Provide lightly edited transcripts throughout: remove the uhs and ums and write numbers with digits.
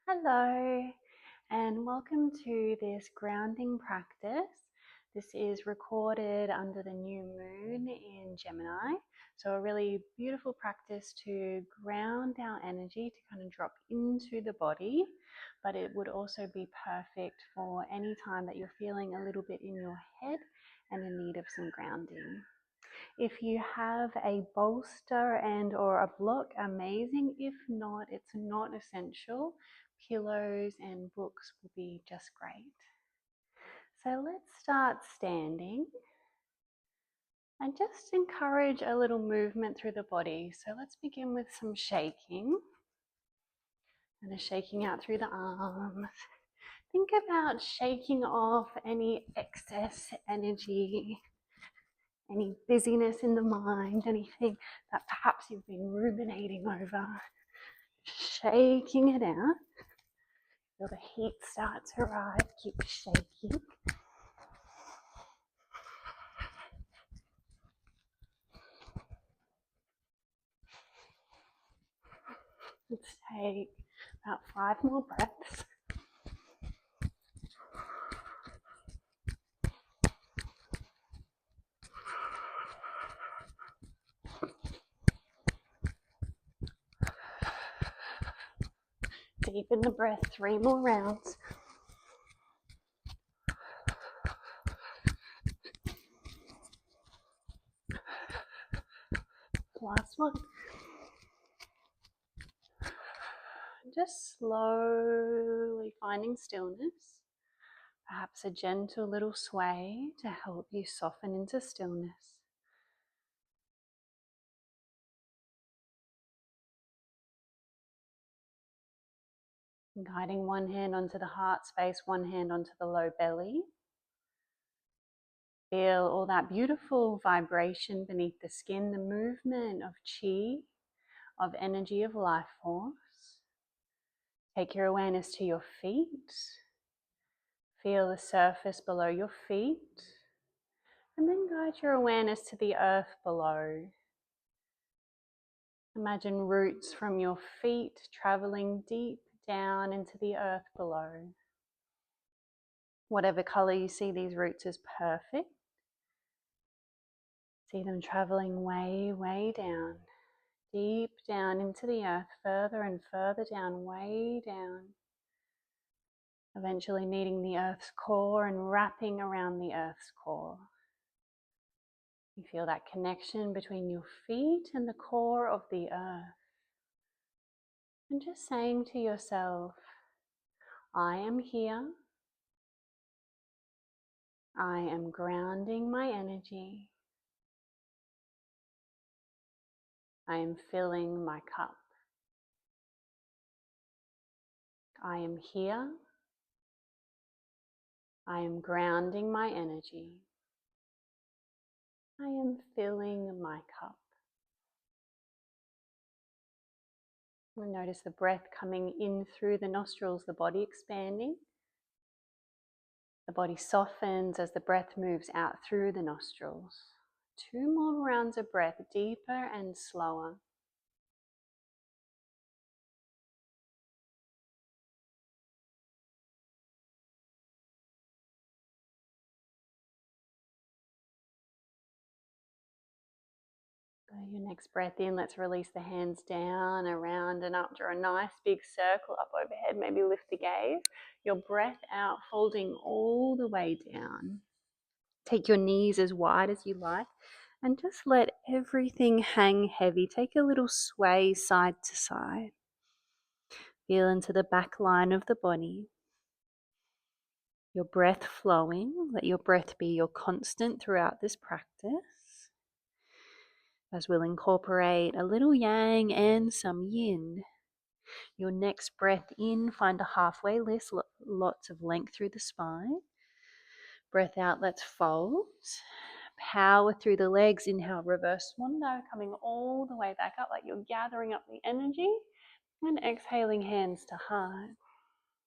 Hello, and welcome to this grounding practice. This is recorded under the new moon in Gemini. So, a really beautiful practice to ground our energy to kind of drop into the body, but it would also be perfect for any time that you're feeling a little bit in your head and in need of some grounding. If you have a bolster and or a block, amazing. If not, it's not essential. Pillows and books will be just great. So let's start standing and just encourage a little movement through the body. So let's begin with some shaking and a shaking out through the arms. Think about shaking off any excess energy, any busyness in the mind, anything that perhaps you've been ruminating over. Shaking it out. Feel the heat start to rise. Keep shaking. Let's take about 5 more breaths. Deepen the breath, 3 more rounds. Last one. Just slowly finding stillness. Perhaps a gentle little sway to help you soften into stillness. Guiding one hand onto the heart space, one hand onto the low belly. Feel all that beautiful vibration beneath the skin, the movement of chi, of energy, of life force. Take your awareness to your feet. Feel the surface below your feet. And then guide your awareness to the earth below. Imagine roots from your feet traveling deep down into the earth below. Whatever color you see these roots is perfect. See them traveling way, way down, deep down into the earth, further and further down, way down. Eventually meeting the earth's core and wrapping around the earth's core. You feel that connection between your feet and the core of the earth. And just saying to yourself, I am here. I am grounding my energy. I am filling my cup. I am here. I am grounding my energy. I am filling my cup. And notice the breath coming in through the nostrils, the body expanding. The body softens as the breath moves out through the nostrils. 2 more rounds of breath, deeper and slower. Your next breath in, let's release the hands down, around and up. Draw a nice big circle up overhead. Maybe lift the gaze. Your breath out, folding all the way down. Take your knees as wide as you like and just let everything hang heavy. Take a little sway side to side. Feel into the back line of the body. Your breath flowing. Let your breath be your constant throughout this practice. As we'll incorporate a little yang and some yin. Your next breath in, find a halfway lift, lots of length through the spine. Breath out, let's fold. Power through the legs, inhale, reverse swan dive, coming all the way back up like you're gathering up the energy. And exhaling, hands to heart.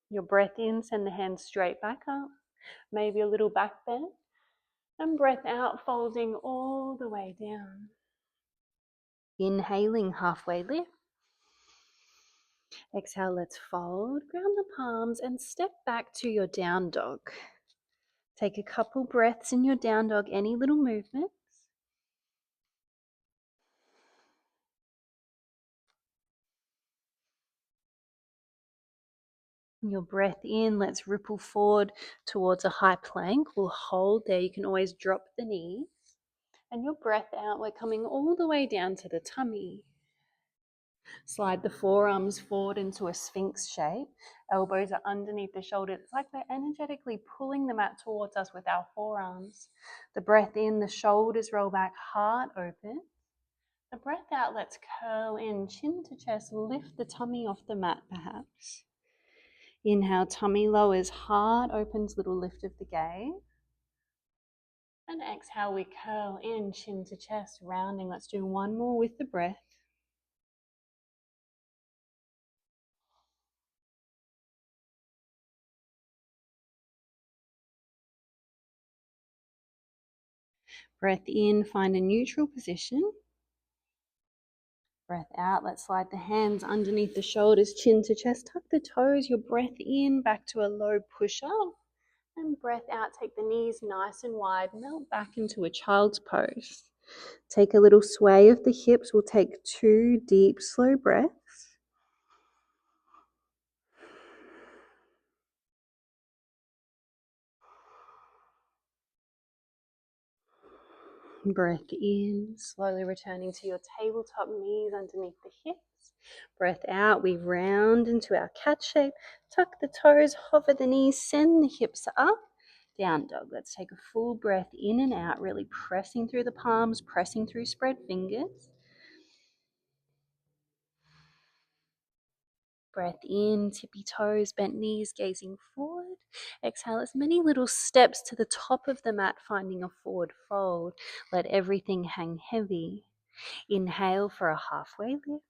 Your breath in, send the hands straight back up, maybe a little back bend. And breath out, folding all the way down. Inhaling, halfway lift. Exhale, let's fold, ground the palms and step back to your down dog. Take a couple breaths in your down dog, any little movements. Your breath in, let's ripple forward towards a high plank. We'll hold there. You can always drop the knees. And your breath out, we're coming all the way down to the tummy. Slide the forearms forward into a sphinx shape. Elbows are underneath the shoulders. It's like we're energetically pulling the mat towards us with our forearms. The breath in, the shoulders roll back, heart open. The breath out, let's curl in, chin to chest, lift the tummy off the mat perhaps. Inhale, tummy lowers, heart opens, little lift of the gaze. And exhale, we curl in, chin to chest, rounding. Let's do one more with the breath. Breath in, find a neutral position. Breath out, let's slide the hands underneath the shoulders, chin to chest, tuck the toes. Your breath in, back to a low push up. And breath out, take the knees nice and wide, melt back into a child's pose. Take a little sway of the hips. We'll take 2 deep, slow breaths. Breath in, slowly returning to your tabletop, knees underneath the hips. Breath out, we round into our cat shape. Tuck the toes, hover the knees, send the hips up. Down dog. Let's take a full breath in and out, really pressing through the palms, pressing through spread fingers. Breath in, tippy toes, bent knees, gazing forward. Exhale as many little steps to the top of the mat, finding a forward fold. Let everything hang heavy. Inhale for a halfway lift.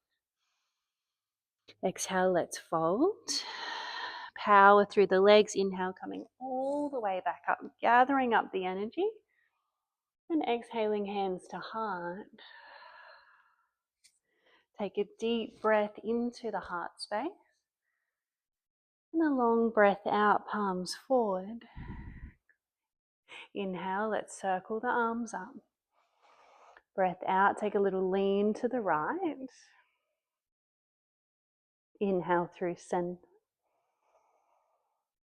Exhale, let's fold. Power through the legs. Inhale, coming all the way back up, gathering up the energy. And exhaling, hands to heart. Take a deep breath into the heart space. And a long breath out, palms forward. Inhale, let's circle the arms up. Breath out, take a little lean to the right. Inhale through center.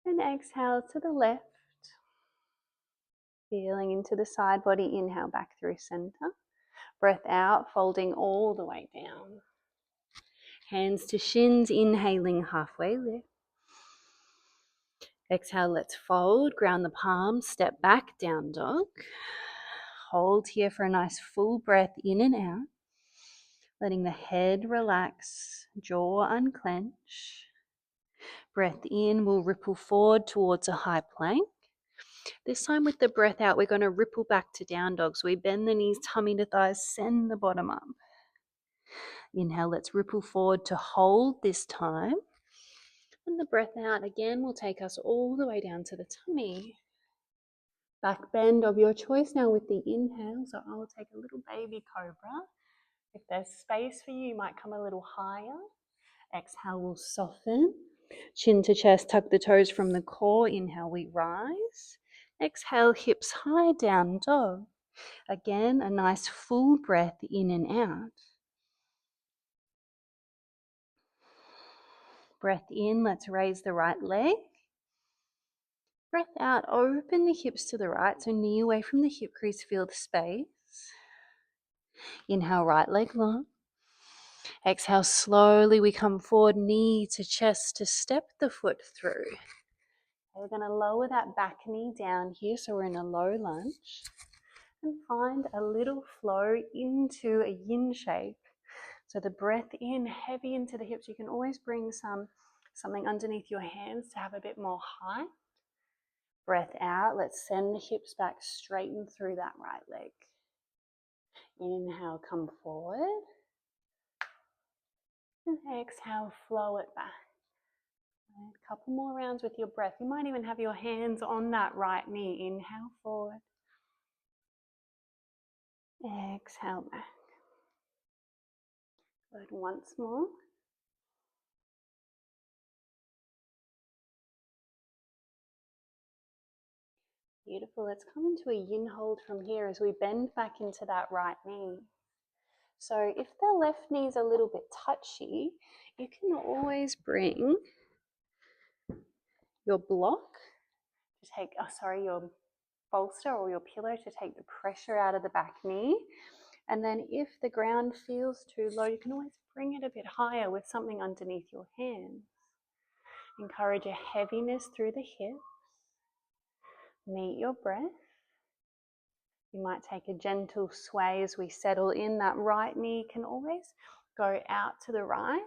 And exhale to the left. Feeling into the side body, inhale back through center. Breath out, folding all the way down. Hands to shins, inhaling halfway lift. Exhale, let's fold, ground the palms, step back, down dog. Hold here for a nice full breath in and out. Letting the head relax, jaw unclench. Breath in, we'll ripple forward towards a high plank. This time with the breath out, we're going to ripple back to down dog. So we bend the knees, tummy to thighs, send the bottom up. Inhale, let's ripple forward to hold this time. And the breath out again will take us all the way down to the tummy. Back bend of your choice now with the inhale. So I will take a little baby cobra. If there's space for you, you might come a little higher. Exhale, we'll soften. Chin to chest, tuck the toes from the core. Inhale, we rise. Exhale, hips high, down dog. Again, a nice full breath in and out. Breath in, let's raise the right leg. Breath out, open the hips to the right, so knee away from the hip crease, feel the space. Inhale, right leg long. Exhale, slowly we come forward, knee to chest to step the foot through. We're going to lower that back knee down here, so we're in a low lunge. And find a little flow into a yin shape. So the breath in, heavy into the hips. You can always bring something underneath your hands to have a bit more height. Breath out, let's send the hips back, straighten through that right leg. Inhale, come forward. And exhale, flow it back. A couple more rounds with your breath. You might even have your hands on that right knee. Inhale forward. Exhale back. Good, once more. Beautiful. Let's come into a yin hold from here as we bend back into that right knee. So if the left knee is a little bit touchy, you can always bring your block to take, your bolster or your pillow to take the pressure out of the back knee. And then if the ground feels too low, you can always bring it a bit higher with something underneath your hands. Encourage a heaviness through the hips. Meet your breath. You might take a gentle sway as we settle in. That right knee can always go out to the right.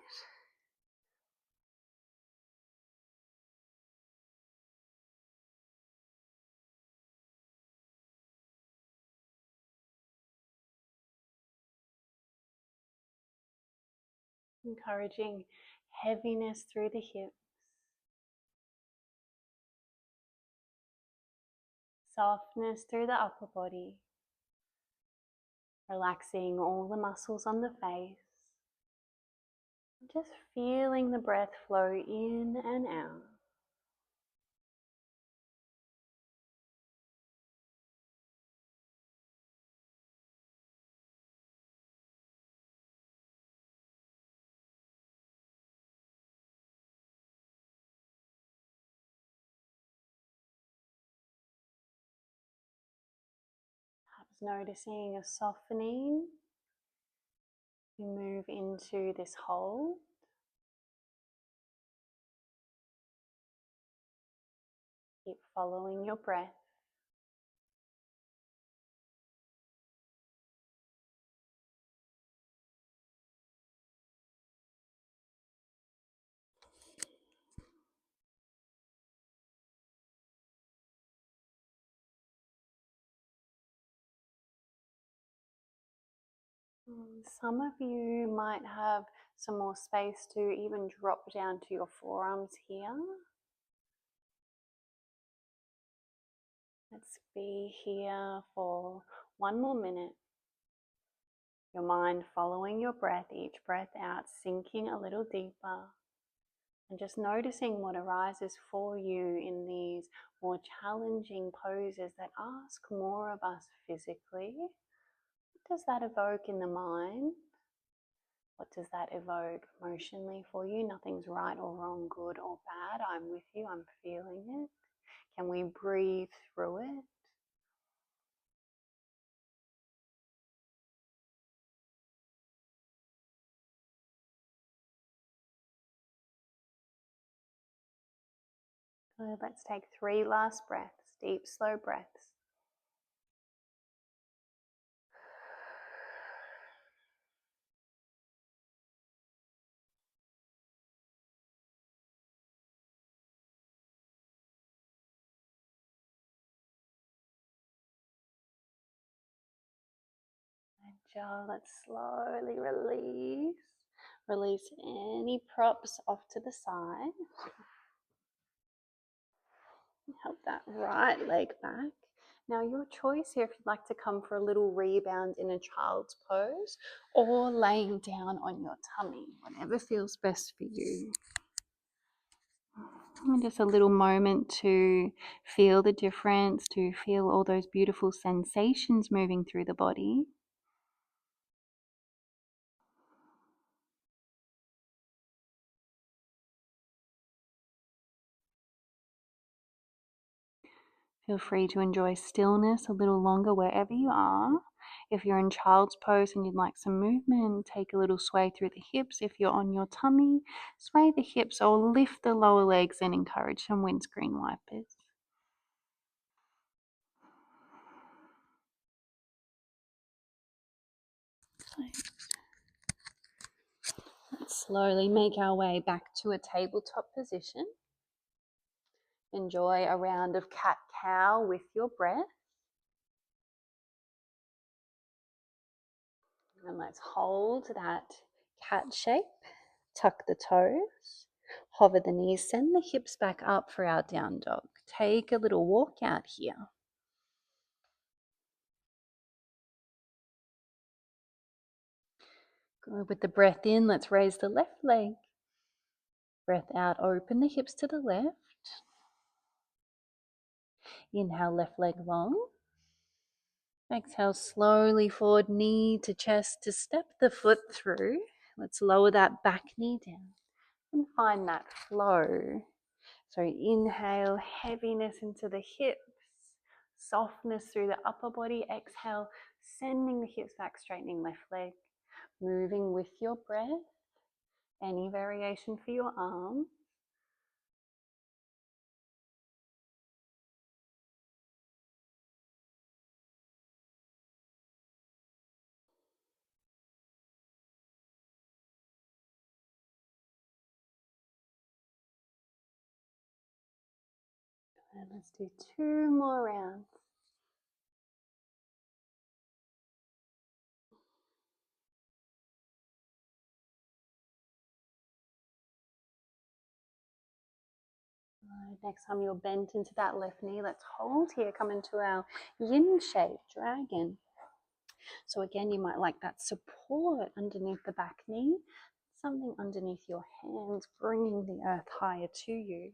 Encouraging heaviness through the hips. Softness through the upper body. Relaxing all the muscles on the face. Just feeling the breath flow in and out. Perhaps noticing a softening. We move into this hold. Keep following your breath. Some of you might have some more space to even drop down to your forearms here. Let's be here for one more minute. Your mind following your breath, each breath out, sinking a little deeper. And just noticing what arises for you in these more challenging poses that ask more of us physically. What does that evoke in the mind? What does that evoke emotionally for you? Nothing's right or wrong, good or bad. I'm with you, I'm feeling it. Can we breathe through it? Good. Let's take 3 last breaths, deep, slow breaths. Let's slowly release. Release any props off to the side. Help that right leg back. Now your choice here if you'd like to come for a little rebound in a child's pose or laying down on your tummy, whatever feels best for you. And just a little moment to feel the difference, to feel all those beautiful sensations moving through the body. Feel free to enjoy stillness a little longer wherever you are. If you're in child's pose and you'd like some movement, take a little sway through the hips. If you're on your tummy, sway the hips or lift the lower legs and encourage some windscreen wipers. Let's slowly make our way back to a tabletop position. Enjoy a round of cat-cow with your breath. And let's hold that cat shape. Tuck the toes. Hover the knees. Send the hips back up for our down dog. Take a little walk out here. Good. With the breath in, let's raise the left leg. Breath out, open the hips to the left. Inhale, left leg long. Exhale, slowly forward knee to chest to step the foot through. Let's lower that back knee down and find that flow. So inhale, heaviness into the hips, softness through the upper body. Exhale, sending the hips back, straightening left leg, moving with your breath. Any variation for your arm. And let's do 2 more rounds. Next time you're bent into that left knee, let's hold here, come into our yin shape, dragon. So again, you might like that support underneath the back knee, something underneath your hands, bringing the earth higher to you.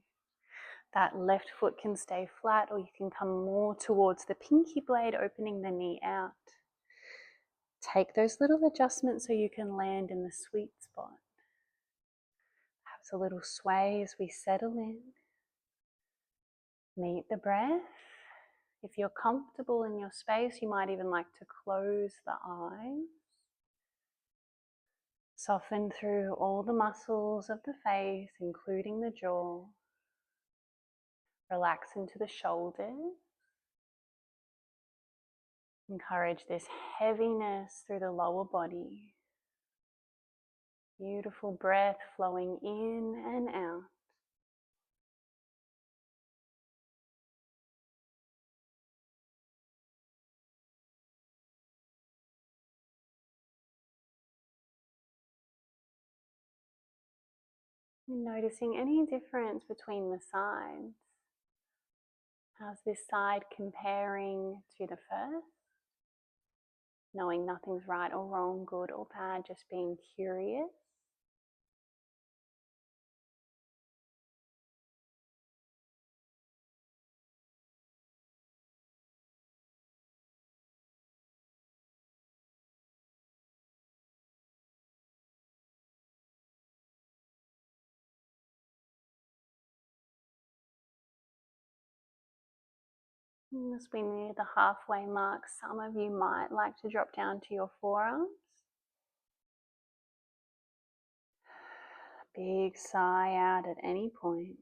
That left foot can stay flat, or you can come more towards the pinky blade, opening the knee out. Take those little adjustments so you can land in the sweet spot. Perhaps a little sway as we settle in. Meet the breath. If you're comfortable in your space, you might even like to close the eyes. Soften through all the muscles of the face, including the jaw. Relax into the shoulders. Encourage this heaviness through the lower body. Beautiful breath flowing in and out. Noticing any difference between the sides. How's this side comparing to the first? Knowing nothing's right or wrong, good or bad, just being curious. As we near the halfway mark, some of you might like to drop down to your forearms. Big sigh out at any point.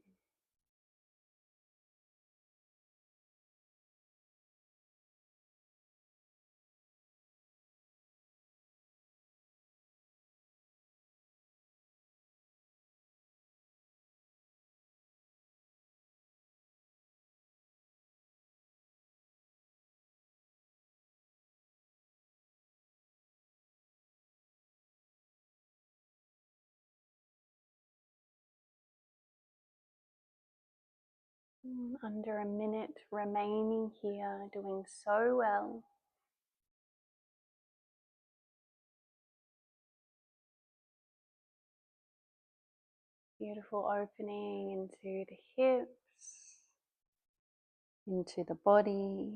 Under a minute remaining here, doing so well. Beautiful opening into the hips, into the body.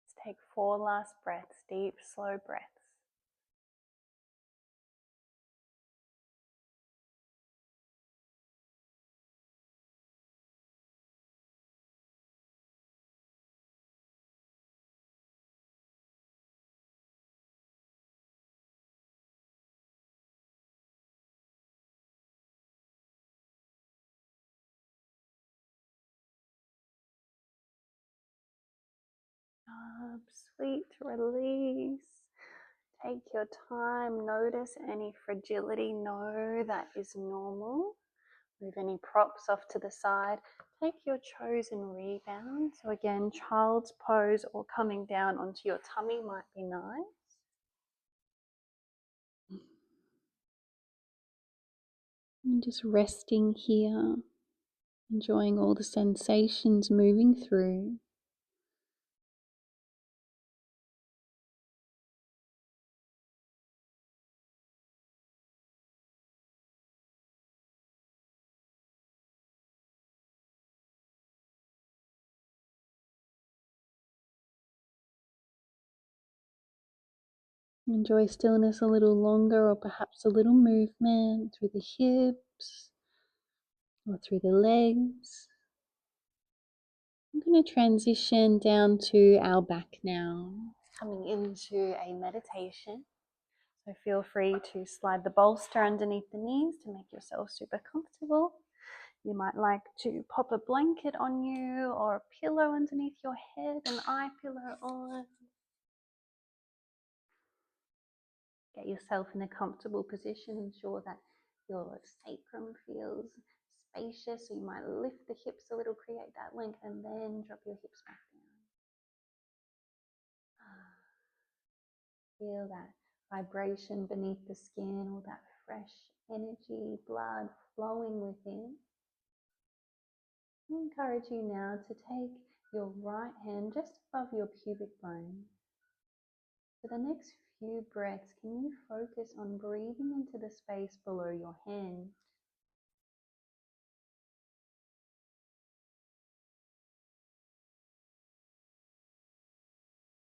Let's take 4 last breaths, deep, slow breaths. Sweet release. Take your time, notice any fragility, know that is normal. Move any props off to the side. Take your chosen rebound. So again, child's pose or coming down onto your tummy might be nice. And just resting here, enjoying all the sensations moving through. Enjoy stillness a little longer, or perhaps a little movement through the hips or through the legs. I'm going to transition down to our back now, coming into a meditation. So feel free to slide the bolster underneath the knees to make yourself super comfortable. You might like to pop a blanket on you or a pillow underneath your head, an eye pillow on. Get yourself in a comfortable position. Ensure that your sacrum feels spacious. So you might lift the hips a little, create that length, and then drop your hips back down. Feel that vibration beneath the skin, all that fresh energy, blood flowing within. I encourage you now to take your right hand just above your pubic bone. For the next few breaths, can you focus on breathing into the space below your hand?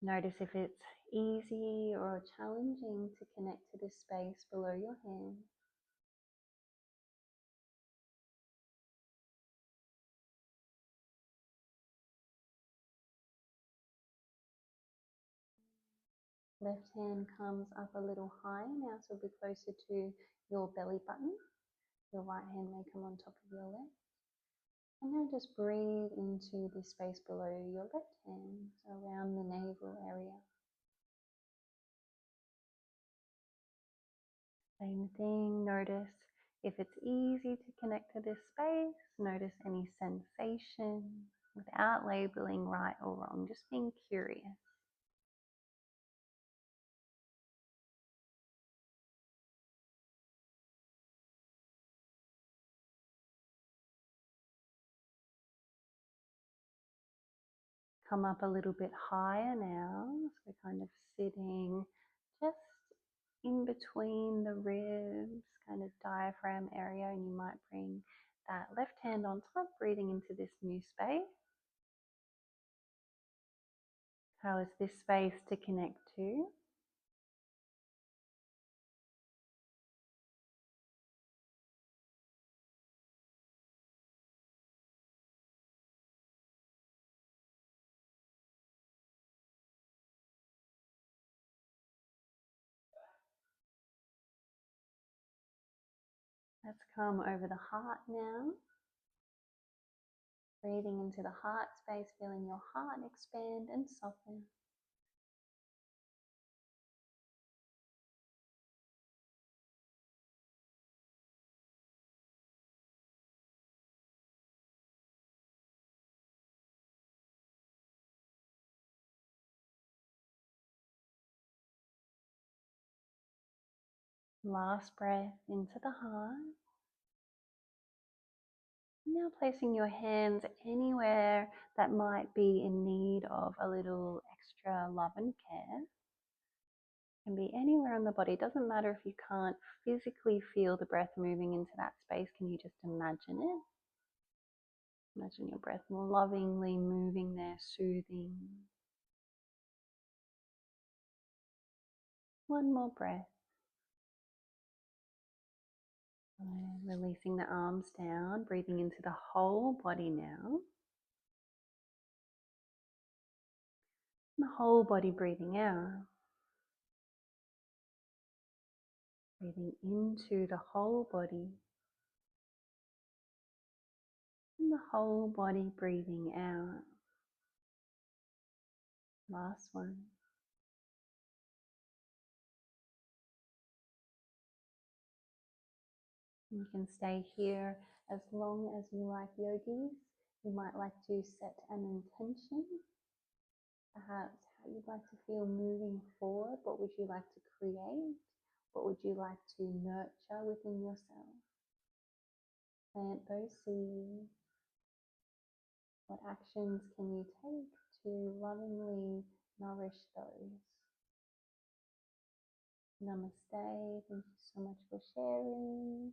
Notice if it's easy or challenging to connect to the space below your hand. Left hand comes up a little higher now, so it'll be closer to your belly button. Your right hand may come on top of your left. And now just breathe into the space below your left hand, so around the navel area. Same thing, notice if it's easy to connect to this space, notice any sensation without labeling right or wrong, just being curious. Come up a little bit higher now, so we're kind of sitting just in between the ribs, kind of diaphragm area, and you might bring that left hand on top, breathing into this new space. How is this space to connect to? Let's come over the heart now. Breathing into the heart space, feeling your heart expand and soften. Last breath into the heart. Now placing your hands anywhere that might be in need of a little extra love and care. Can be anywhere on the body. It doesn't matter if you can't physically feel the breath moving into that space. Can you just imagine it? Imagine your breath lovingly moving there, soothing. One more breath. And releasing the arms down, breathing into the whole body now. And the whole body breathing out. Breathing into the whole body. And the whole body breathing out. Last one. You can stay here as long as you like, yogis. You might like to set an intention, perhaps how you'd like to feel moving forward. What would you like to create? What would you like to nurture within yourself? Plant those seeds. What actions can you take to lovingly nourish those? Namaste. Thank you so much for sharing.